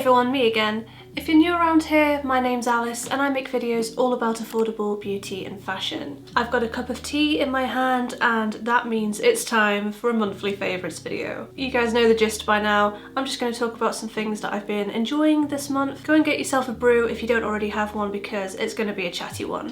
everyone, me again. If you're new around here, my name's Alice and I make videos all about affordable beauty and fashion. I've got a cup of tea in my hand and that means it's time for a monthly favourites video. You guys know the gist by now. I'm just going to talk about some things that I've been enjoying this month. Go and get yourself a brew if you don't already have one because it's going to be a chatty one.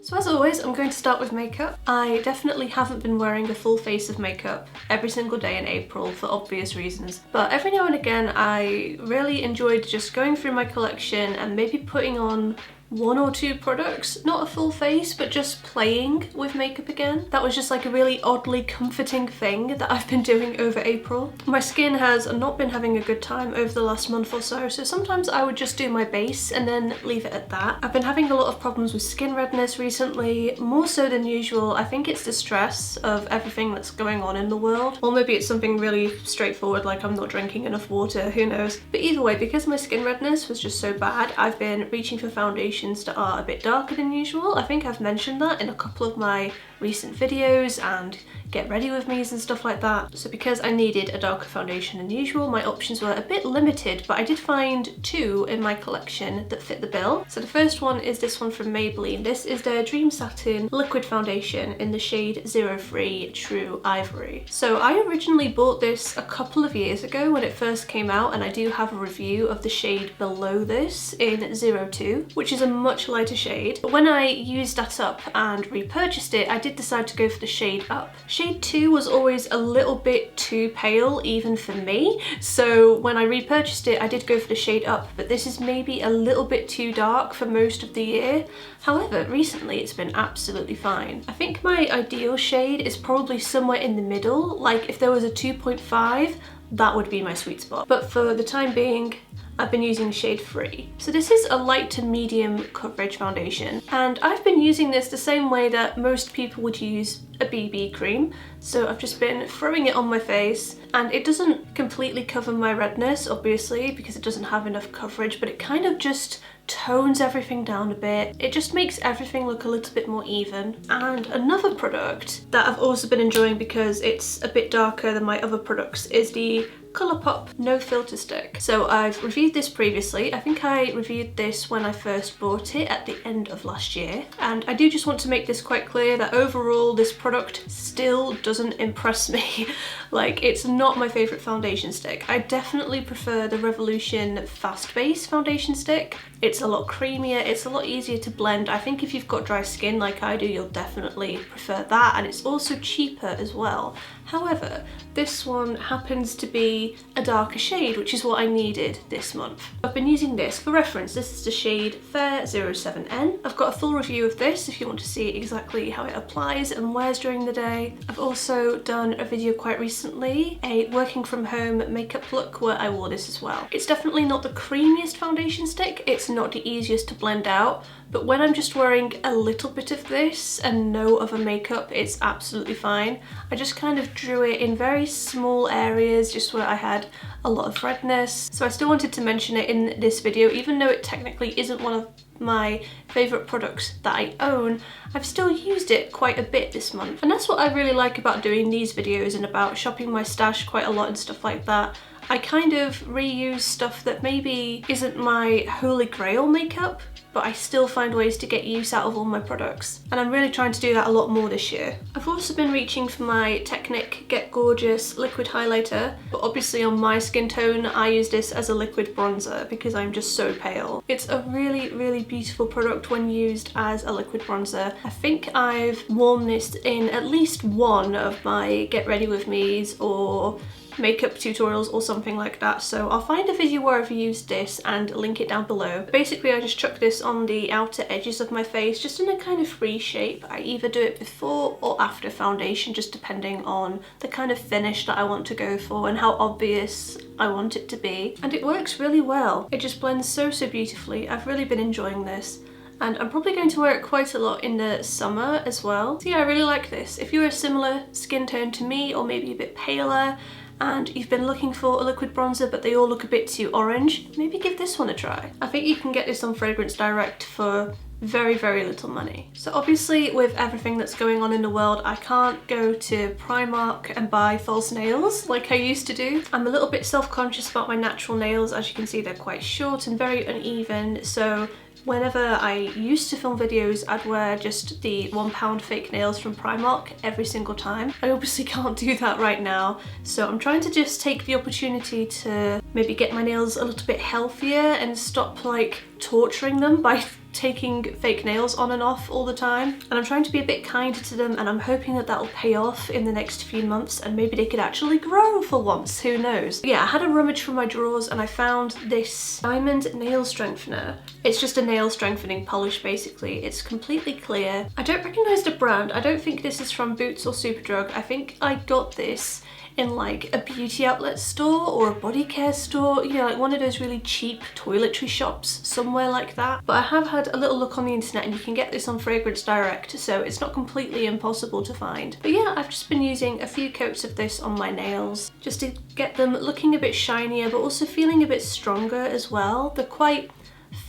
So as always, I'm going to start with makeup. I definitely haven't been wearing a full face of makeup every single day in April for obvious reasons, but every now and again I really enjoyed just going through my collection and maybe putting on one or two products, not a full face, but just playing with makeup again. That was just like a really oddly comforting thing that I've been doing over April. My skin has not been having a good time over the last month or so sometimes I would just do my base and then leave it at that. I've been having a lot of problems with skin redness recently, more so than usual. I think it's the stress of everything that's going on in the world, or maybe it's something really straightforward like I'm not drinking enough water, who knows. But either way, because my skin redness was just so bad, I've been reaching for foundations that are a bit darker than usual. I think I've mentioned that in a couple of my recent videos and get ready with me's and stuff like that. So because I needed a darker foundation than usual, my options were a bit limited, but I did find two in my collection that fit the bill. So the first one is this one from Maybelline. This is their Dream Satin Liquid Foundation in the shade 03 True Ivory. So I originally bought this a couple of years ago when it first came out, and I do have a review of the shade below this in 02, which is a much lighter shade. But when I used that up and repurchased it, I did decide to go for the shade up. Shade 2 was always a little bit too pale even for me, so when I repurchased it I did go for the shade up, but this is maybe a little bit too dark for most of the year. However, recently it's been absolutely fine. I think my ideal shade is probably somewhere in the middle, like if there was a 2.5, that would be my sweet spot. But for the time being, I've been using shade 3. So this is a light to medium coverage foundation, and I've been using this the same way that most people would use a BB cream. So I've just been throwing it on my face, and it doesn't completely cover my redness, obviously, because it doesn't have enough coverage, but it kind of just tones everything down a bit. It just makes everything look a little bit more even. And another product that I've also been enjoying because it's a bit darker than my other products is the Colourpop No Filter Stick. So I've reviewed this previously. I think I reviewed this when I first bought it at the end of last year. And I do just want to make this quite clear that overall this product still doesn't impress me. Like, it's not my favourite foundation stick. I definitely prefer the Revolution Fast Base foundation stick. It's a lot creamier, it's a lot easier to blend. I think if you've got dry skin like I do, you'll definitely prefer that, and it's also cheaper as well. However, this one happens to be a darker shade, which is what I needed this month. I've been using this. For reference, this is the shade Fair 07N. I've got a full review of this if you want to see exactly how it applies and wears during the day. I've also done a video quite recently, a working from home makeup look, where I wore this as well. It's definitely not the creamiest foundation stick, it's not the easiest to blend out, but when I'm just wearing a little bit of this and no other makeup, it's absolutely fine. I just kind of drew it in very small areas, just where I had a lot of redness. So I still wanted to mention it in this video, even though it technically isn't one of my favourite products that I own. I've still used it quite a bit this month. And that's what I really like about doing these videos and about shopping my stash quite a lot and stuff like that. I kind of reuse stuff that maybe isn't my holy grail makeup, but I still find ways to get use out of all my products. And I'm really trying to do that a lot more this year. I've also been reaching for my Technic Get Gorgeous liquid highlighter, but obviously on my skin tone, I use this as a liquid bronzer because I'm just so pale. It's a really, really beautiful product when used as a liquid bronzer. I think I've worn this in at least one of my Get Ready With Me's or makeup tutorials or something like that, so I'll find a video where I've used this and link it down below. Basically, I just chuck this on the outer edges of my face, just in a kind of free shape. I either do it before or after foundation, just depending on the kind of finish that I want to go for and how obvious I want it to be. And it works really well. It just blends so beautifully. I've really been enjoying this, and I'm probably going to wear it quite a lot in the summer as well. So yeah, I really like this. If you're a similar skin tone to me, or maybe a bit paler, and you've been looking for a liquid bronzer but they all look a bit too orange, maybe give this one a try. I think you can get this on Fragrance Direct for very little money. So obviously with everything that's going on in the world, I can't go to Primark and buy false nails like I used to do. I'm a little bit self-conscious about my natural nails. As you can see, they're quite short and very uneven, so whenever I used to film videos, I'd wear just the £1 fake nails from Primark every single time. I obviously can't do that right now, so I'm trying to just take the opportunity to maybe get my nails a little bit healthier and stop like torturing them by taking fake nails on and off all the time. And I'm trying to be a bit kinder to them, and I'm hoping that that'll pay off in the next few months and maybe they could actually grow for once, who knows. But yeah, I had a rummage through my drawers and I found this diamond nail strengthener. It's just a nail strengthening polish basically. It's completely clear. I don't recognise the brand. I don't think this is from Boots or Superdrug. I think I got this in like a beauty outlet store or a body care store, you know, like one of those really cheap toiletry shops, somewhere like that. But I have had a little look on the internet and you can get this on Fragrance Direct, so it's not completely impossible to find. But yeah, I've just been using a few coats of this on my nails just to get them looking a bit shinier but also feeling a bit stronger as well. They're quite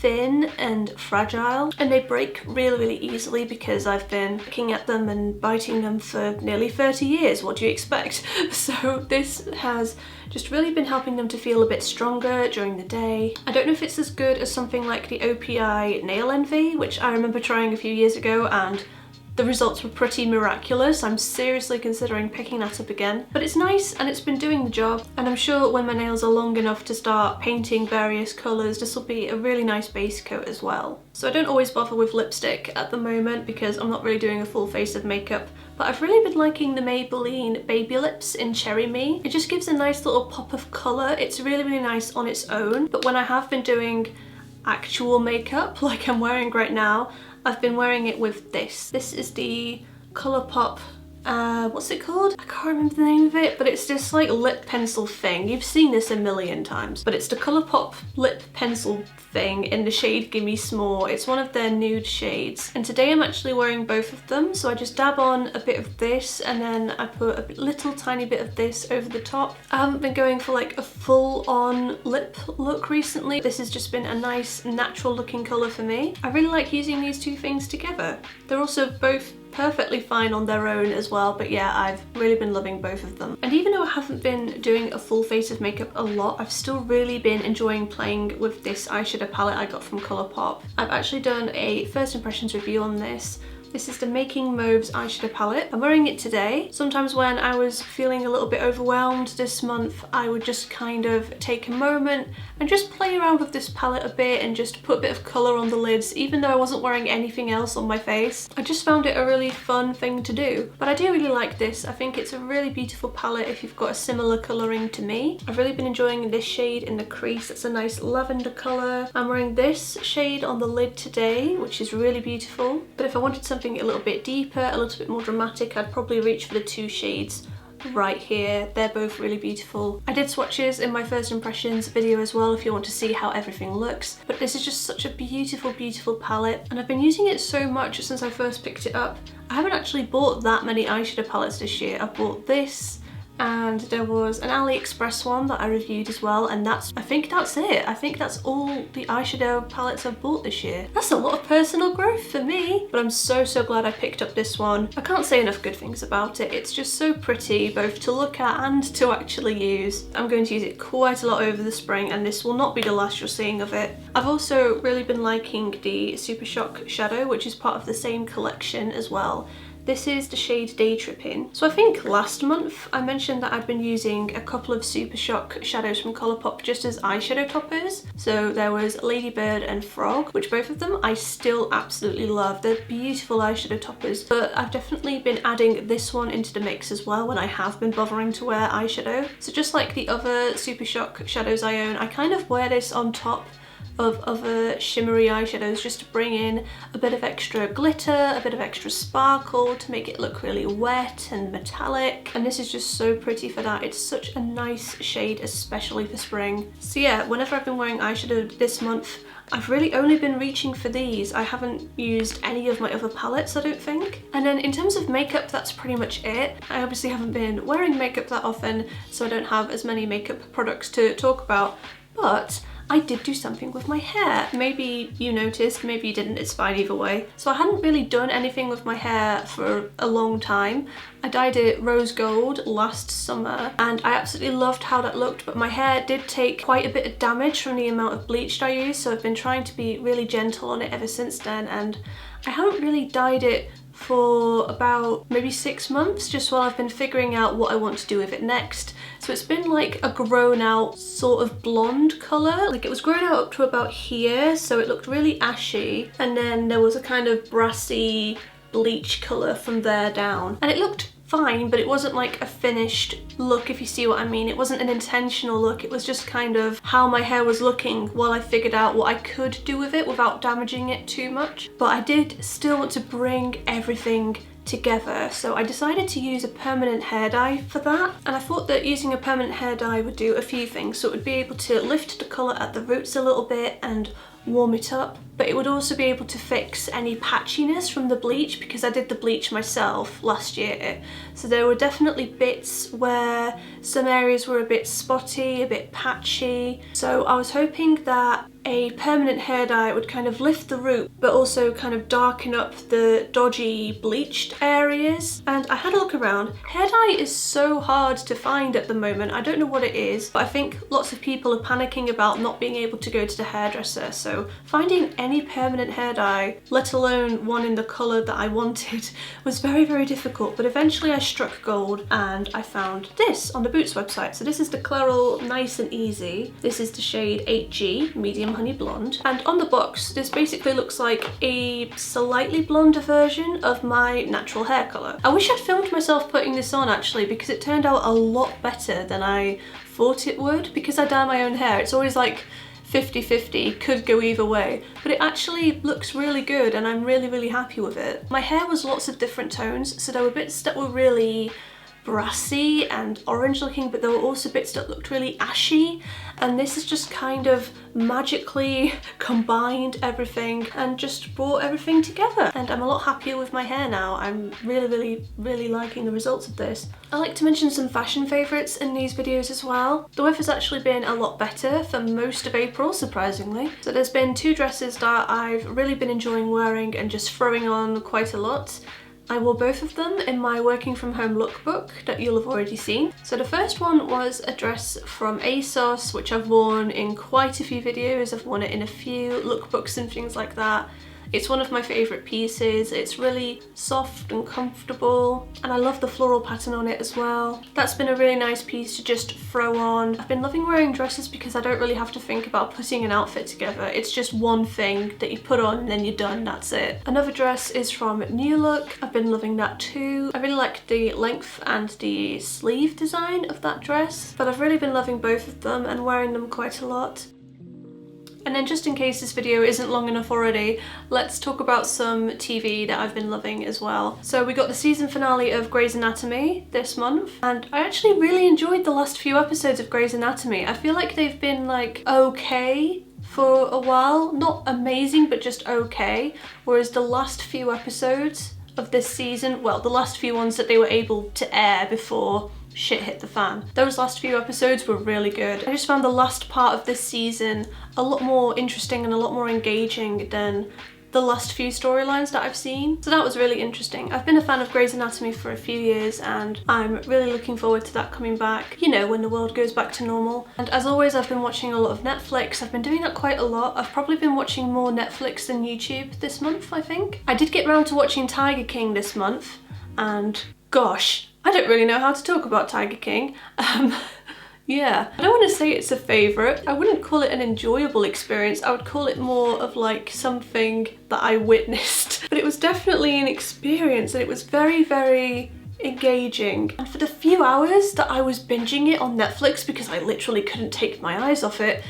thin and fragile and they break really easily because I've been picking at them and biting them for nearly 30 years. What do you expect? So this has just really been helping them to feel a bit stronger during the day. I don't know if it's as good as something like the OPI Nail Envy, which I remember trying a few years ago and the results were pretty miraculous. I'm seriously considering picking that up again. But it's nice and it's been doing the job, and I'm sure when my nails are long enough to start painting various colours, this will be a really nice base coat as well. So I don't always bother with lipstick at the moment because I'm not really doing a full face of makeup, but I've really been liking the Maybelline Baby Lips in Cherry Me. It just gives a nice little pop of colour. It's really nice on its own, but when I have been doing actual makeup like I'm wearing right now, I've been wearing it with this. This is the Colourpop, what's it called? I can't remember the name of it, but it's this like lip pencil thing. You've seen this a million times, but it's the Colourpop lip pencil thing in the shade Gimme Small. It's one of their nude shades. And today I'm actually wearing both of them. So I just dab on a bit of this and then I put a little tiny bit of this over the top. I haven't been going for like a full on lip look recently. This has just been a nice natural looking colour for me. I really like using these two things together. They're also both perfectly fine on their own as well, but yeah, I've really been loving both of them. And even though I haven't been doing a full face of makeup a lot, I've still really been enjoying playing with this eyeshadow palette I got from Colourpop. I've actually done a first impressions review on this. This is the Making Mauves eyeshadow palette. I'm wearing it today. Sometimes when I was feeling a little bit overwhelmed this month, I would just kind of take a moment and just play around with this palette a bit and just put a bit of colour on the lids, even though I wasn't wearing anything else on my face. I just found it a really fun thing to do. But I do really like this. I think it's a really beautiful palette if you've got a similar colouring to me. I've really been enjoying this shade in the crease. It's a nice lavender colour. I'm wearing this shade on the lid today, which is really beautiful. But if I wanted something a little bit deeper, a little bit more dramatic, I'd probably reach for the two shades right here. They're both really beautiful. I did swatches in my first impressions video as well if you want to see how everything looks, but this is just such a beautiful palette and I've been using it so much since I first picked it up. I haven't actually bought that many eyeshadow palettes this year. I bought this, and there was an AliExpress one that I reviewed as well, and I think that's it. I think that's all the eyeshadow palettes I've bought this year. That's a lot of personal growth for me, but I'm so glad I picked up this one. I can't say enough good things about it. It's just so pretty, both to look at and to actually use. I'm going to use it quite a lot over the spring, and this will not be the last you're seeing of it. I've also really been liking the Super Shock shadow, which is part of the same collection as well. This is the shade Day Tripping. So I think last month I mentioned that I'd been using a couple of Super Shock shadows from Colourpop just as eyeshadow toppers. So there was Ladybird and Frog, which both of them I still absolutely love. They're beautiful eyeshadow toppers, but I've definitely been adding this one into the mix as well when I have been bothering to wear eyeshadow. So just like the other Super Shock shadows I own, I kind of wear this on top of other shimmery eyeshadows just to bring in a bit of extra glitter, a bit of extra sparkle to make it look really wet and metallic. And this is just so pretty for that. It's such a nice shade, especially for spring. So yeah, whenever I've been wearing eyeshadow this month, I've really only been reaching for these. I haven't used any of my other palettes, I don't think. And then in terms of makeup, that's pretty much it. I obviously haven't been wearing makeup that often, so I don't have as many makeup products to talk about, but I did do something with my hair. Maybe you noticed, maybe you didn't, it's fine either way. So I hadn't really done anything with my hair for a long time. I dyed it rose gold last summer and I absolutely loved how that looked, but my hair did take quite a bit of damage from the amount of bleach I used, so I've been trying to be really gentle on it ever since then, and I haven't really dyed it for about maybe 6 months, just while I've been figuring out what I want to do with it next. So it's been like a grown out sort of blonde colour. Like it was grown out up to about here, so it looked really ashy, and then there was a kind of brassy bleach colour from there down. And it looked fine, but it wasn't like a finished look, if you see what I mean. It wasn't an intentional look, it was just kind of how my hair was looking while I figured out what I could do with it without damaging it too much. But I did still want to bring everything together, so I decided to use a permanent hair dye for that, and I thought that using a permanent hair dye would do a few things. So it would be able to lift the colour at the roots a little bit and warm it up, but it would also be able to fix any patchiness from the bleach, because I did the bleach myself last year. So there were definitely bits where some areas were a bit spotty, a bit patchy. So I was hoping that a permanent hair dye would kind of lift the root but also kind of darken up the dodgy bleached areas. And I had a look around. Hair dye is so hard to find at the moment. I don't know what it is, but I think lots of people are panicking about not being able to go to the hairdresser. So finding any permanent hair dye, let alone one in the colour that I wanted, was very, very difficult. But eventually I struck gold and I found this on the Boots website. So this is the Clairol Nice and Easy. This is the shade 8G, medium honey blonde. And on the box, this basically looks like a slightly blonder version of my natural hair colour. I wish I'd filmed myself putting this on actually, because it turned out a lot better than I thought it would. Because I dye my own hair, it's always like 50-50, could go either way, but it actually looks really good and I'm really, really happy with it. My hair was lots of different tones, so there were bits that were really brassy and orange looking, but there were also bits that looked really ashy, and this has just kind of magically combined everything and just brought everything together. And I'm a lot happier with my hair now. I'm really liking the results of this. I like to mention some fashion favourites in these videos as well. The weather's actually been a lot better for most of April, surprisingly. So there's been 2 dresses that I've really been enjoying wearing and just throwing on quite a lot. I wore both of them in my working from home lookbook that you'll have already seen. So the first one was a dress from ASOS, which I've worn in quite a few videos. I've worn it in a few lookbooks and things like that. It's one of my favourite pieces. It's really soft and comfortable, and I love the floral pattern on it as well. That's been a really nice piece to just throw on. I've been loving wearing dresses because I don't really have to think about putting an outfit together. It's just one thing that you put on and then you're done, that's it. Another dress is from New Look. I've been loving that too. I really like the length and the sleeve design of that dress, but I've really been loving both of them and wearing them quite a lot. And then just in case this video isn't long enough already, let's talk about some TV that I've been loving as well. So we got the season finale of Grey's Anatomy this month, and I actually really enjoyed the last few episodes of Grey's Anatomy. I feel like they've been like okay for a while, not amazing, but just okay, whereas the last few episodes of this season, well, the last few ones that they were able to air before shit hit the fan, those last few episodes were really good. I just found the last part of this season a lot more interesting and a lot more engaging than the last few storylines that I've seen. So that was really interesting. I've been a fan of Grey's Anatomy for a few years and I'm really looking forward to that coming back, you know, when the world goes back to normal. And as always, I've been watching a lot of Netflix. I've been doing that quite a lot. I've probably been watching more Netflix than YouTube this month, I think. I did get around to watching Tiger King this month, and gosh, I don't really know how to talk about Tiger King. Yeah, I don't want to say it's a favourite. I wouldn't call it an enjoyable experience. I would call it more of like something that I witnessed. But it was definitely an experience, and it was very, very engaging. And for the few hours that I was binging it on Netflix, because I literally couldn't take my eyes off it,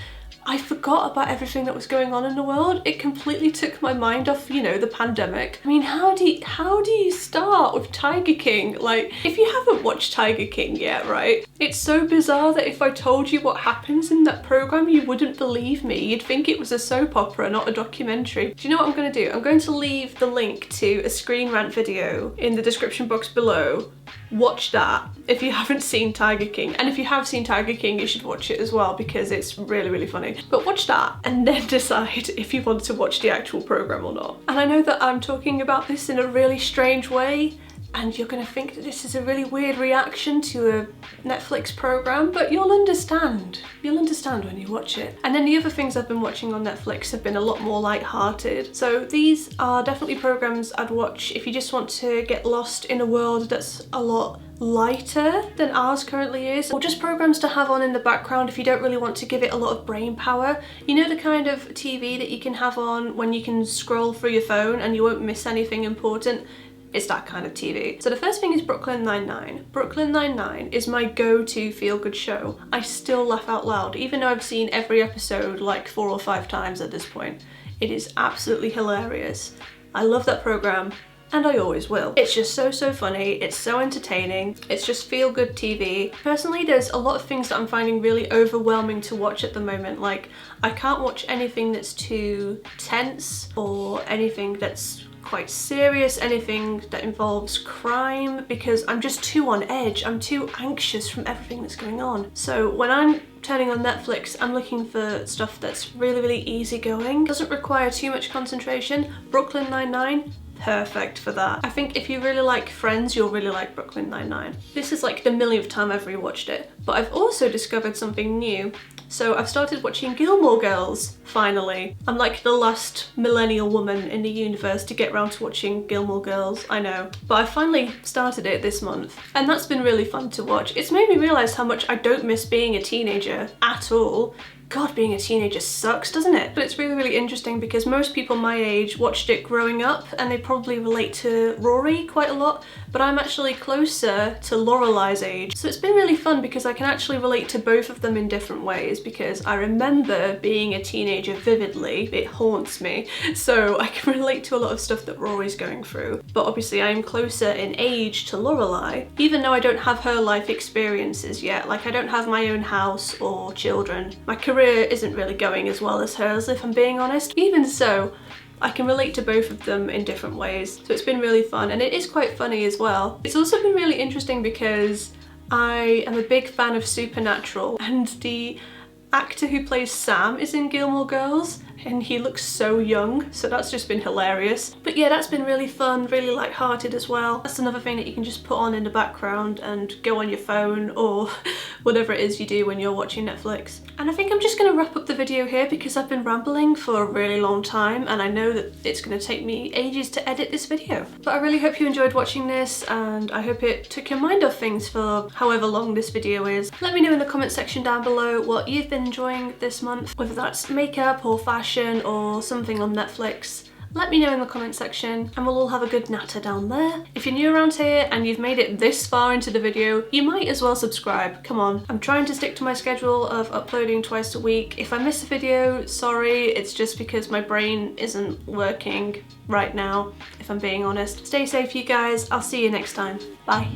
I forgot about everything that was going on in the world. It completely took my mind off, you know, the pandemic. I mean, how do you start with Tiger King? Like, if you haven't watched Tiger King yet, right? It's so bizarre that if I told you what happens in that program, you wouldn't believe me. You'd think it was a soap opera, not a documentary. Do you know what I'm gonna do? I'm going to leave the link to a Screen Rant video in the description box below. Watch that if you haven't seen Tiger King, and if you have seen Tiger King, you should watch it as well because it's really, really funny. But watch that and then decide if you want to watch the actual program or not. And I know that I'm talking about this in a really strange way, and you're gonna think that this is a really weird reaction to a Netflix program, but you'll understand. You'll understand when you watch it. And then the other things I've been watching on Netflix have been a lot more light-hearted. So these are definitely programs I'd watch if you just want to get lost in a world that's a lot lighter than ours currently is, or just programs to have on in the background if you don't really want to give it a lot of brain power. You know, the kind of TV that you can have on when you can scroll through your phone and you won't miss anything important? It's that kind of TV. So the first thing is Brooklyn Nine-Nine. Brooklyn Nine-Nine is my go-to feel-good show. I still laugh out loud, even though I've seen every episode like 4 or 5 times at this point. It is absolutely hilarious. I love that program, and I always will. It's just so funny, it's so entertaining, it's just feel-good TV. Personally, there's a lot of things that I'm finding really overwhelming to watch at the moment. Like, I can't watch anything that's too tense or anything that's quite serious, anything that involves crime, because I'm just too on edge. I'm too anxious from everything that's going on. So when I'm turning on Netflix, I'm looking for stuff that's really, really easygoing, doesn't require too much concentration. Brooklyn Nine-Nine, perfect for that. I think if you really like Friends, you'll really like Brooklyn Nine-Nine. This is like the millionth time I've rewatched it, but I've also discovered something new. So I've started watching Gilmore Girls, finally. I'm like the last millennial woman in the universe to get around to watching Gilmore Girls, I know. But I finally started it this month, and that's been really fun to watch. It's made me realise how much I don't miss being a teenager at all. God, being a teenager sucks, doesn't it? But it's really, really interesting because most people my age watched it growing up and they probably relate to Rory quite a lot, but I'm actually closer to Lorelai's age. So it's been really fun because I can actually relate to both of them in different ways, because I remember being a teenager vividly. It haunts me. So I can relate to a lot of stuff that Rory's going through. But obviously I am closer in age to Lorelai, even though I don't have her life experiences yet. Like, I don't have my own house or children. My career isn't really going as well as hers, if I'm being honest. Even so, I can relate to both of them in different ways. So it's been really fun, and it is quite funny as well. It's also been really interesting because I am a big fan of Supernatural, and the actor who plays Sam is in Gilmore Girls, and he looks so young, so that's just been hilarious. But yeah, that's been really fun, really light-hearted as well. That's another thing that you can just put on in the background and go on your phone or whatever it is you do when you're watching Netflix. And I think I'm just gonna wrap up the video here because I've been rambling for a really long time, and I know that it's gonna take me ages to edit this video. But I really hope you enjoyed watching this, and I hope it took your mind off things for however long this video is. Let me know in the comment section down below what you've been enjoying this month, whether that's makeup or fashion or something on Netflix. Let me know in the comment section and we'll all have a good natter down there. If you're new around here and you've made it this far into the video, you might as well subscribe. Come on. I'm trying to stick to my schedule of uploading twice a week. If I miss a video, sorry, it's just because my brain isn't working right now, if I'm being honest. Stay safe, you guys. I'll see you next time. Bye.